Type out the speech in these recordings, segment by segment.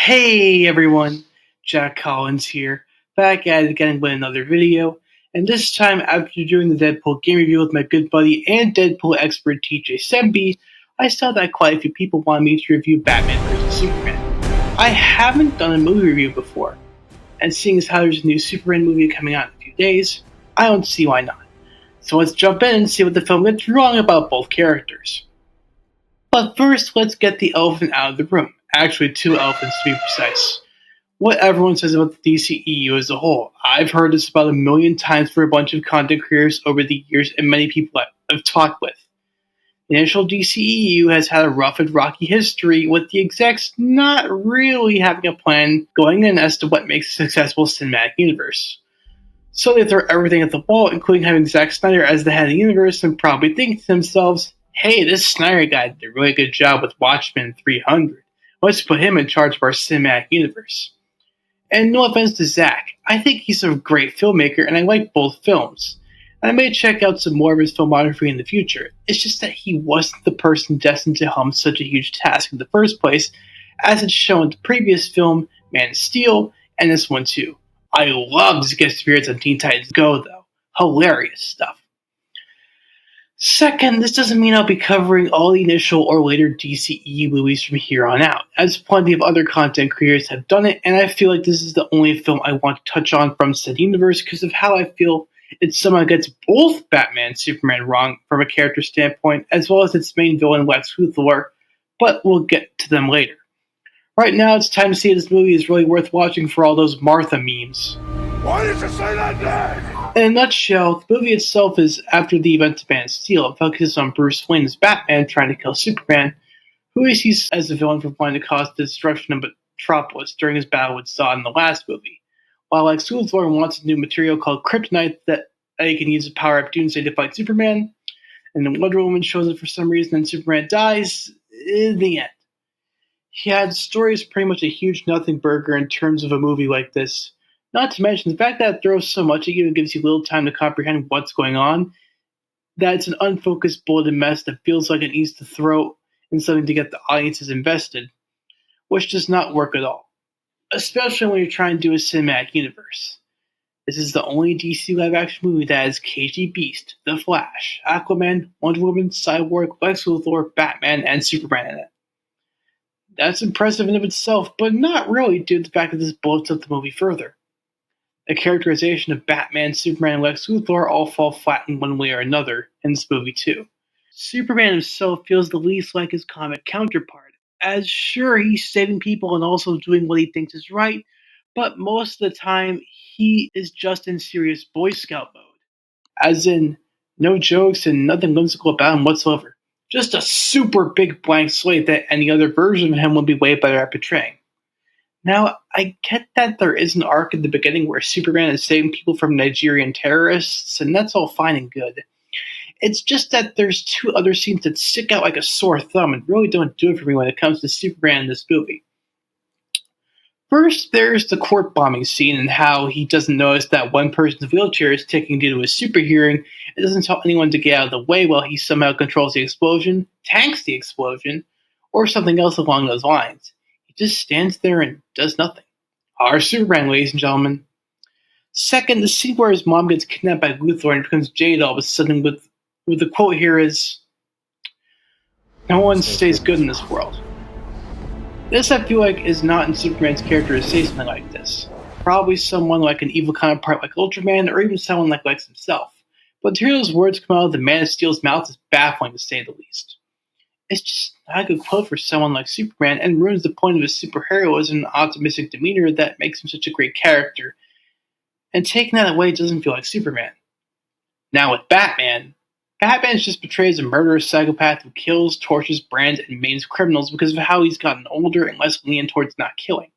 Hey everyone, Jack Collins here, back at it again with another video, and this time after doing the Deadpool game review with my good buddy and Deadpool expert TJ Semby, I saw that quite a few people wanted me to review Batman vs Superman. I haven't done a movie review before, and seeing as how there's a new Superman movie coming out in a few days, I don't see why not. So let's jump in and see what the film gets wrong about both characters. But first, let's get the elephant out of the room. Actually, two elephants to be precise. What everyone says about the DCEU as a whole. I've heard this about a million times for a bunch of content creators over the years and many people I've talked with. The initial DCEU has had a rough and rocky history, with the execs not really having a plan going in as to what makes a successful cinematic universe. So they throw everything at the wall, including having Zack Snyder as the head of the universe, and probably think to themselves, hey, this Snyder guy did a really good job with Watchmen 300. Let's put him in charge of our cinematic universe. And no offense to Zack, I think he's a great filmmaker and I like both films. And I may check out some more of his filmography in the future. It's just that he wasn't the person destined to helm such a huge task in the first place, as it's shown in the previous film, Man of Steel, and this one too. I loved his guest appearance on Teen Titans Go though. Hilarious stuff. Second, this doesn't mean I'll be covering all the initial or later DCEU movies from here on out, as plenty of other content creators have done it, and I feel like this is the only film I want to touch on from said universe because of how I feel it somehow gets both Batman and Superman wrong from a character standpoint, as well as its main villain Lex Luthor, but we'll get to them later. Right now, it's time to see if this movie is really worth watching for all those Martha memes. Why did you say that name? In a nutshell, the movie itself is after the events of Man of Steel. It focuses on Bruce Wayne as Batman trying to kill Superman, who he sees as a villain for wanting to cause the destruction of Metropolis during his battle with Zod in the last movie. While Lex Luthor wants a new material called Kryptonite that he can use to power up Doomsday to fight Superman, and then Wonder Woman shows up for some reason and Superman dies in the end. Yeah, the story is pretty much a huge nothing burger in terms of a movie like this. Not to mention the fact that it throws so much, it even gives you little time to comprehend what's going on, that it's an unfocused, bulleted mess that feels like it needs to throw in something to get the audiences invested, which does not work at all, especially when you're trying to do a cinematic universe. This is the only DC live-action movie that has KG Beast, The Flash, Aquaman, Wonder Woman, Cyborg, Lex Luthor, Batman, and Superman in it. That's impressive in of itself, but not really due to the fact that this bloats up the movie further. The characterization of Batman, Superman, and Lex Luthor all fall flat in one way or another in this movie too. Superman himself feels the least like his comic counterpart, as sure he's saving people and also doing what he thinks is right, but most of the time he is just in serious Boy Scout mode. As in, no jokes and nothing whimsical about him whatsoever. Just a super big blank slate that any other version of him would be way better at portraying. Now, I get that there is an arc in the beginning where Superman is saving people from Nigerian terrorists, and that's all fine and good. It's just that there's two other scenes that stick out like a sore thumb and really don't do it for me when it comes to Superman in this movie. First, there's the court bombing scene and how he doesn't notice that one person's wheelchair is ticking due to his super hearing and doesn't tell anyone to get out of the way while he somehow controls the explosion, tanks the explosion, or something else along those lines. Just stands there and does nothing. Our Superman, ladies and gentlemen. Second, the scene where his mom gets kidnapped by Luthor and becomes jaded all of a sudden with the quote here is, "No one stays good in this world." This, I feel like, is not in Superman's character to say something like this. Probably someone like an evil counterpart like Ultraman, or even someone like Lex himself. But to hear those words come out of the Man of Steel's mouth is baffling to say the least. It's just not a good quote for someone like Superman and ruins the point of his superheroism and optimistic demeanor that makes him such a great character. And taking that away doesn't feel like Superman. Now with Batman is just portrayed as a murderous psychopath who kills, tortures, brands, and maims criminals because of how he's gotten older and less lenient towards not killing.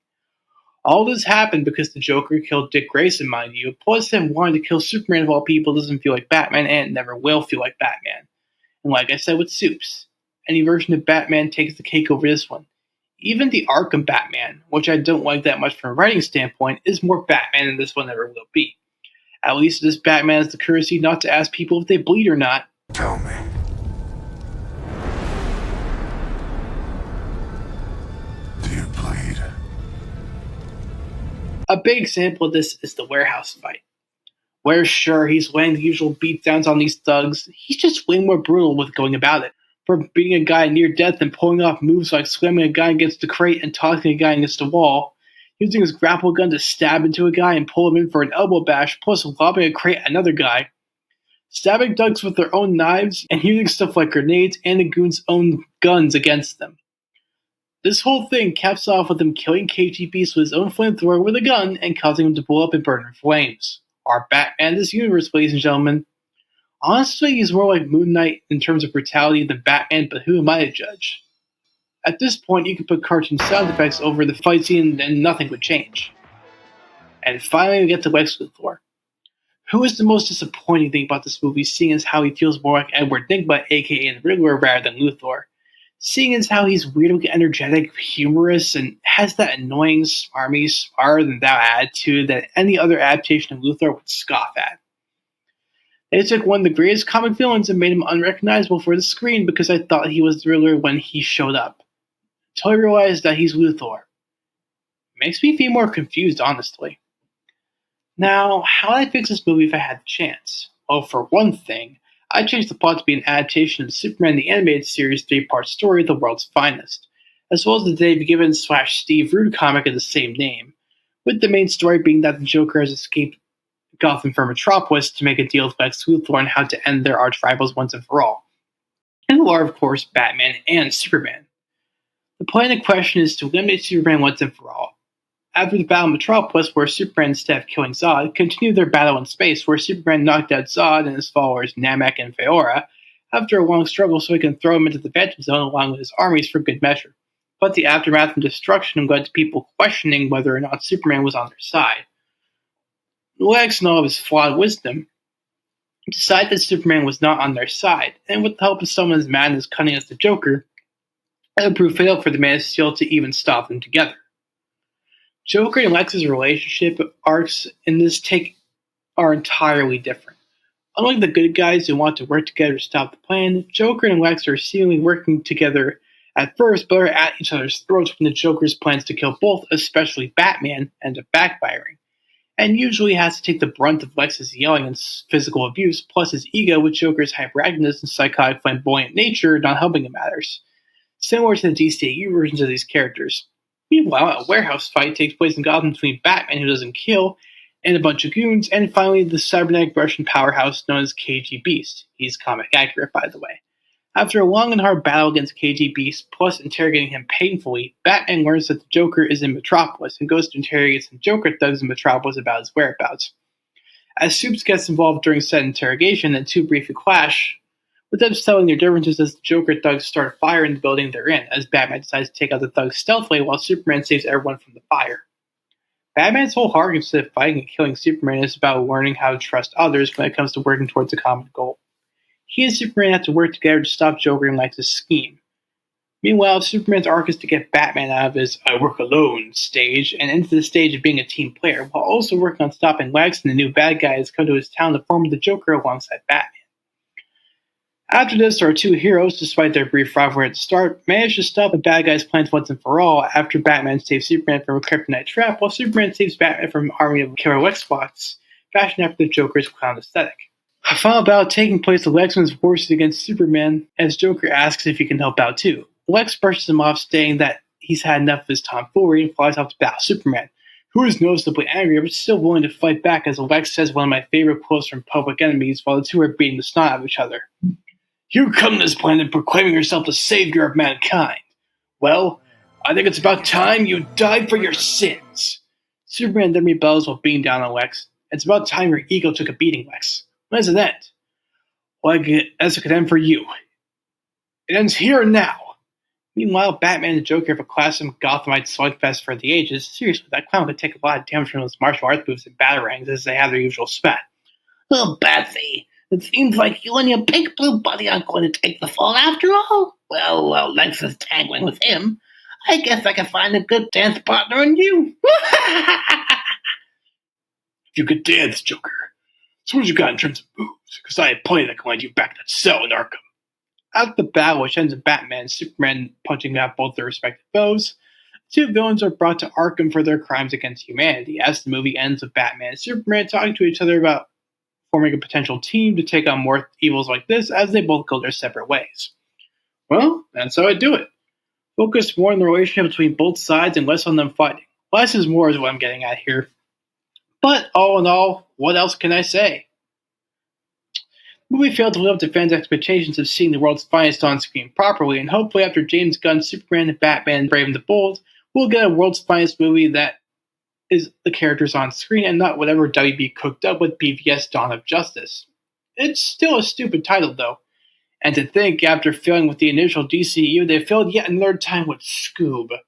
All this happened because the Joker killed Dick Grayson, mind you, plus him wanting to kill Superman of all people doesn't feel like Batman and never will feel like Batman. And like I said with Supes, any version of Batman takes the cake over this one. Even the Arkham Batman, which I don't like that much from a writing standpoint, is more Batman than this one ever will be. At least this Batman has the courtesy not to ask people if they bleed or not. Tell me. Do you bleed? A big example of this is the warehouse fight, where sure, he's laying the usual beatdowns on these thugs, he's just way more brutal with going about it. From beating a guy near death and pulling off moves like slamming a guy against the crate and tossing a guy against the wall, using his grapple gun to stab into a guy and pull him in for an elbow bash, plus lobbing a crate at another guy, stabbing thugs with their own knives, and using stuff like grenades and the goons' own guns against them. This whole thing caps off with him killing KGBs with his own flamethrower with a gun and causing him to blow up and burn in flames. Our Batman in this universe, ladies and gentlemen. Honestly, he's more like Moon Knight in terms of brutality than Batman, but who am I to judge? At this point, you could put cartoon sound effects over the fight scene and nothing would change. And finally, we get to Lex Luthor. Who is the most disappointing thing about this movie, seeing as how he feels more like Edward Nygma, aka the Riddler, rather than Luthor. Seeing as how he's weirdly energetic, humorous, and has that annoying, smarmy, smarter-than-thou attitude that any other adaptation of Luthor would scoff at. They took one of the greatest comic villains and made him unrecognizable for the screen because I thought he was the Riddler when he showed up. Until I realized that he's Luthor. Makes me feel more confused, honestly. Now, how would I fix this movie if I had the chance? Well, for one thing, I'd change the plot to be an adaptation of Superman the Animated Series 3-part story, The World's Finest, as well as the Dave Gibbons/Steve Rude comic of the same name, with the main story being that the Joker has escaped Gotham from Metropolis to make a deal with Lex Luthor on how to end their arch rivals once and for all, and who are, of course, Batman and Superman. The plan in question is to eliminate Superman once and for all. After the battle in Metropolis, where Superman, instead of killing Zod, continued their battle in space, where Superman knocked out Zod and his followers Namek and Feora after a long struggle so he can throw him into the Phantom Zone along with his armies for good measure. But the aftermath and destruction led to people questioning whether or not Superman was on their side. Lex, in all of his flawed wisdom, decided that Superman was not on their side, and with the help of someone as mad and as cunning as the Joker, it would prove fatal for the Man of Steel to even stop them together. Joker and Lex's relationship arcs in this take are entirely different. Unlike the good guys who want to work together to stop the plan, Joker and Lex are seemingly working together at first, but are at each other's throats when the Joker's plans to kill both, especially Batman, end up backfiring, and usually has to take the brunt of Lex's yelling and physical abuse, plus his ego with Joker's hyperactiveness and psychotic flamboyant nature not helping in matters, similar to the DCAU versions of these characters. Meanwhile, a warehouse fight takes place in Gotham between Batman, who doesn't kill, and a bunch of goons, and finally the cybernetic Russian powerhouse known as KG Beast. He's comic accurate, by the way. After a long and hard battle against KG Beast, plus interrogating him painfully, Batman learns that the Joker is in Metropolis and goes to interrogate some Joker thugs in Metropolis about his whereabouts. As Supes gets involved during said interrogation, the two briefly clash, with them settling their differences as the Joker thugs start a fire in the building they're in, as Batman decides to take out the thugs stealthily while Superman saves everyone from the fire. Batman's whole arc, instead of fighting and killing Superman, is about learning how to trust others when it comes to working towards a common goal. He and Superman have to work together to stop Joker and Lex's scheme. Meanwhile, Superman's arc is to get Batman out of his I work alone stage and into the stage of being a team player, while also working on stopping Lex and the new bad guy has come to his town to form the Joker alongside Batman. After this, our two heroes, despite their brief rivalry at the start, manage to stop the bad guy's plans once and for all after Batman saves Superman from a Kryptonite trap, while Superman saves Batman from an army of killer Lex-bots, fashioned after the Joker's clown aesthetic. A final battle taking place with Lex wins forces against Superman, as Joker asks if he can help out too. Lex brushes him off, stating that he's had enough of his tomfoolery and flies off to battle Superman, who is noticeably angry but still willing to fight back, as Lex says one of my favorite quotes from Public Enemies while the two are beating the snot out of each other. You come to this planet proclaiming yourself the savior of mankind. Well, I think it's about time you died for your sins. Superman then rebels while beating down on Lex. It's about time your ego took a beating, Lex. When does it end? Well, as it could end for you. It ends here and now. Meanwhile, Batman and Joker have a classic Gothamite slugfest for the ages. Seriously, that clown could take a lot of damage from those martial arts moves and batarangs as they have their usual spat. Oh, Batsy, it seems like you and your pink blue buddy aren't going to take the fall after all. Well, Lex is tangling with him. I guess I can find a good dance partner in you. If you could dance, Joker, so what you got in terms of moves? Because I had plenty that can land you back in that cell in Arkham. After the battle, which ends in Batman and Superman punching out both their respective foes, Two villains are brought to Arkham for their crimes against humanity, as the movie ends with Batman and Superman talking to each other about forming a potential team to take on more evils like this as they both go their separate ways. Well, that's how I do it. Focus more on the relationship between both sides and less on them fighting. Less is more is what I'm getting at here. But all in all, what else can I say? The movie failed to live up to fans' expectations of seeing the world's finest on screen properly, and hopefully after James Gunn's Superman and Batman Brave and the Bold, we'll get a world's finest movie that is the characters on screen and not whatever WB cooked up with BVS Dawn of Justice. It's still a stupid title, though. And to think, after failing with the initial DCU, they failed yet another time with Scoob. But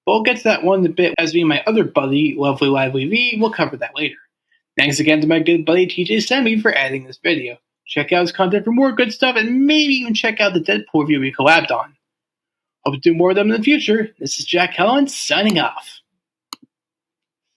we'll get to that one in a bit, as me and my other buddy, Lovely Lively V, will cover that later. Thanks again to my good buddy TJ Semi for editing this video. Check out his content for more good stuff, and maybe even check out the Deadpool review we collabed on. Hope to do more of them in the future. This is Jack Helen, signing off.